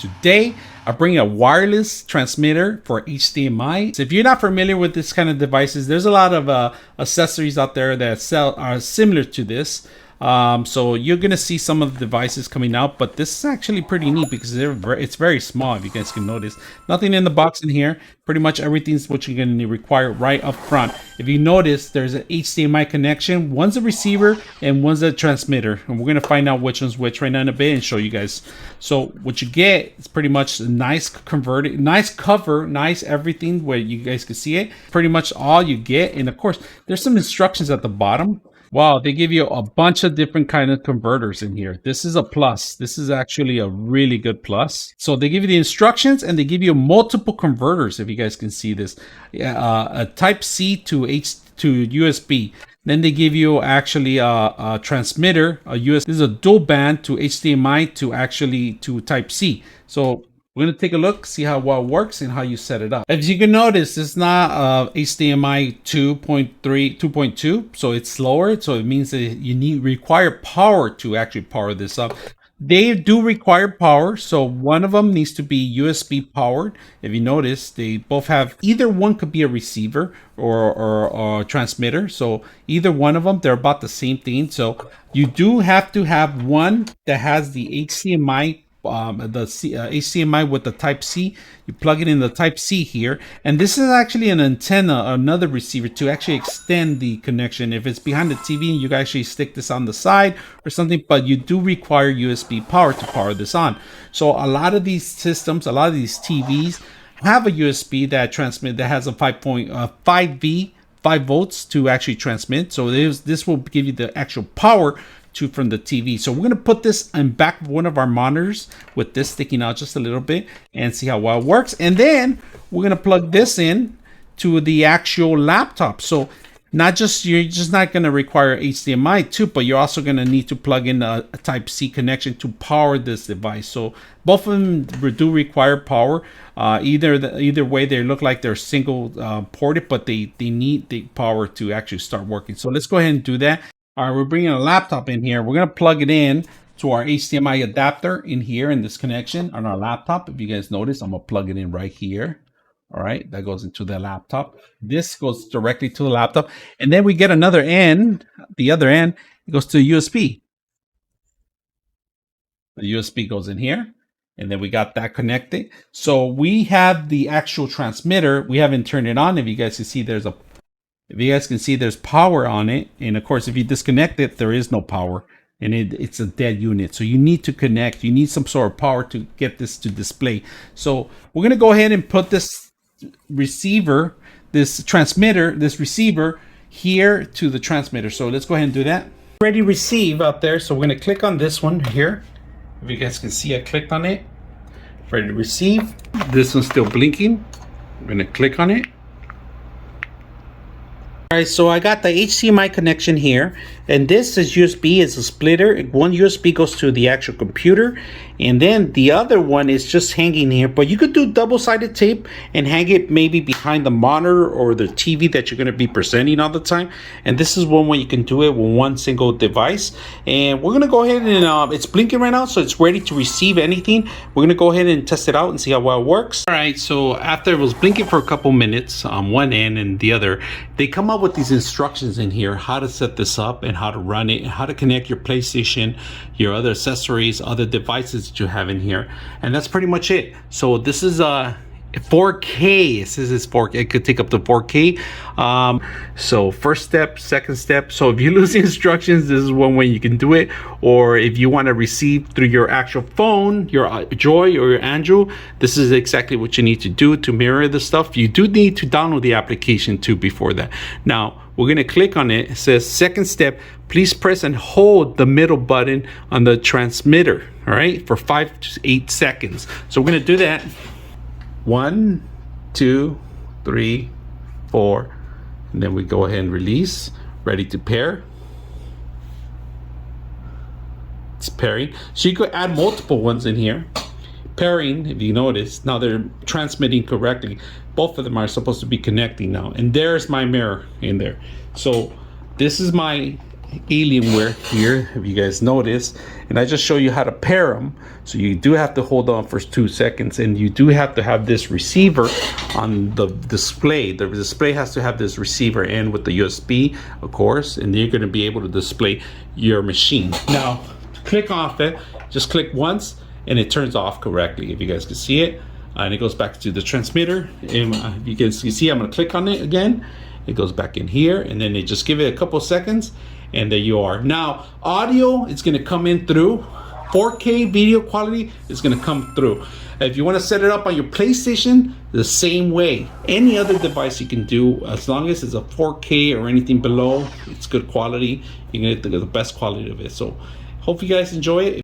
Today, I bring a wireless transmitter for HDMI. So if you're not familiar with this kind of devices, there's a lot of accessories out there that are similar to this. So you're gonna see some of the devices coming out, but this is actually pretty neat because it's very small. If you guys can notice, nothing in the box in here. Pretty much everything's what you're gonna require right up front. If you notice, there's an HDMI connection. One's a receiver and one's a transmitter, and we're gonna find out which one's which right now in a bit and show you guys. So what you get is pretty much a nice converted, nice cover, nice everything where you guys can see it. Pretty much all you get, and of course, there's some instructions at the bottom. Wow, they give you a bunch of different kind of converters in here. This is a plus. This is actually a really good plus. So they give you the instructions and they give you multiple converters, if you guys can see this. A type C to USB. Then they give you actually a transmitter, a USB. This is a dual band to HDMI to type C. So we're going to take a look, see how well it works and how you set it up. As you can notice, it's not HDMI 2.2, so it's slower. So it means that you require power to actually power this up. They do require power, so one of them needs to be USB powered. If you notice, they both have, either one could be a receiver or a transmitter. So either one of them, they're about the same thing. So you do have to have one that has the HDMI HDMI with the type C. You plug it in the type C here, and this is actually an antenna, another receiver to actually extend the connection. If it's behind the TV, you can actually stick this on the side or something, but you do require USB power to power this on. So a lot of these systems, a lot of these TVs have a USB that has a 5 volts to actually transmit. So this will give you the actual power from the TV. So we're going to put this in back of one of our monitors with this sticking out just a little bit and see how well it works. And then we're going to plug this in to the actual laptop. So you're just not going to require HDMI too, but you're also going to need to plug in a type C connection to power this device. So both of them do require power. Either way, they look like they're single ported, but they need the power to actually start working. So let's go ahead and do that. All right, we're bringing a laptop in here. We're going to plug it in to our HDMI adapter in here in this connection on our laptop. If you guys notice, I'm going to plug it in right here. All right, that goes into the laptop. This goes directly to the laptop. And then we get another end. The other end, it goes to USB. The USB goes in here. And then we got that connected. So we have the actual transmitter. We haven't turned it on. If you guys can see, there's power on it. And of course, if you disconnect it, there is no power. And it's a dead unit. So you need to connect. You need some sort of power to get this to display. So we're going to go ahead and put this receiver, this receiver here to the transmitter. So let's go ahead and do that. Ready receive out there. So we're going to click on this one here. If you guys can see, I clicked on it. Ready to receive. This one's still blinking. I'm going to click on it. All right, so I got the HDMI connection here, and this is USB. It's a splitter. One USB goes to the actual computer, and then the other one is just hanging here. But you could do double-sided tape and hang it maybe behind the monitor or the TV that you're going to be presenting all the time. And this is one way you can do it with one single device. And we're going to go ahead and it's blinking right now, so it's ready to receive anything. We're going to go ahead and test it out and see how well it works. All right, so after it was blinking for a couple minutes on one end and the other, they come up with these instructions in here, how to set this up and how to run it, how to connect your PlayStation, your other accessories, other devices that you have in here. And that's pretty much it. So this is 4K. It says it's 4K. It could take up to 4K. So first step, second step. So if you lose the instructions, this is one way you can do it. Or if you want to receive through your actual phone, your Joy or your Android, this is exactly what you need to do to mirror the stuff. You do need to download the application too before that. Now we're going to click on it. It says second step, please press and hold the middle button on the transmitter, all right, for 5 to 8 seconds. So we're going to do that. 1, 2, 3, 4, and then we go ahead and release. Ready to pair. It's pairing. So you could add multiple ones in here. Pairing, if you notice, now they're transmitting correctly. Both of them are supposed to be connecting now. And there's my mirror in there. So this is my Alienware here, if you guys notice, and I just show you how to pair them. So you do have to hold on for 2 seconds, and you do have to have this receiver on the display. The display has to have this receiver in with the USB, of course, and you're going to be able to display your machine. Now, to click off it, just click once and it turns off correctly, if you guys can see it. And it goes back to the transmitter, and you can see I'm going to click on it again. It goes back in here, and then they just give it a couple seconds, and there you are. Now, audio is going to come in through 4K video quality is going to come through. If you want to set it up on your PlayStation, the same way. Any other device you can do, as long as it's a 4K or anything below, it's good quality. You can get the best quality of it. So, hope you guys enjoy it.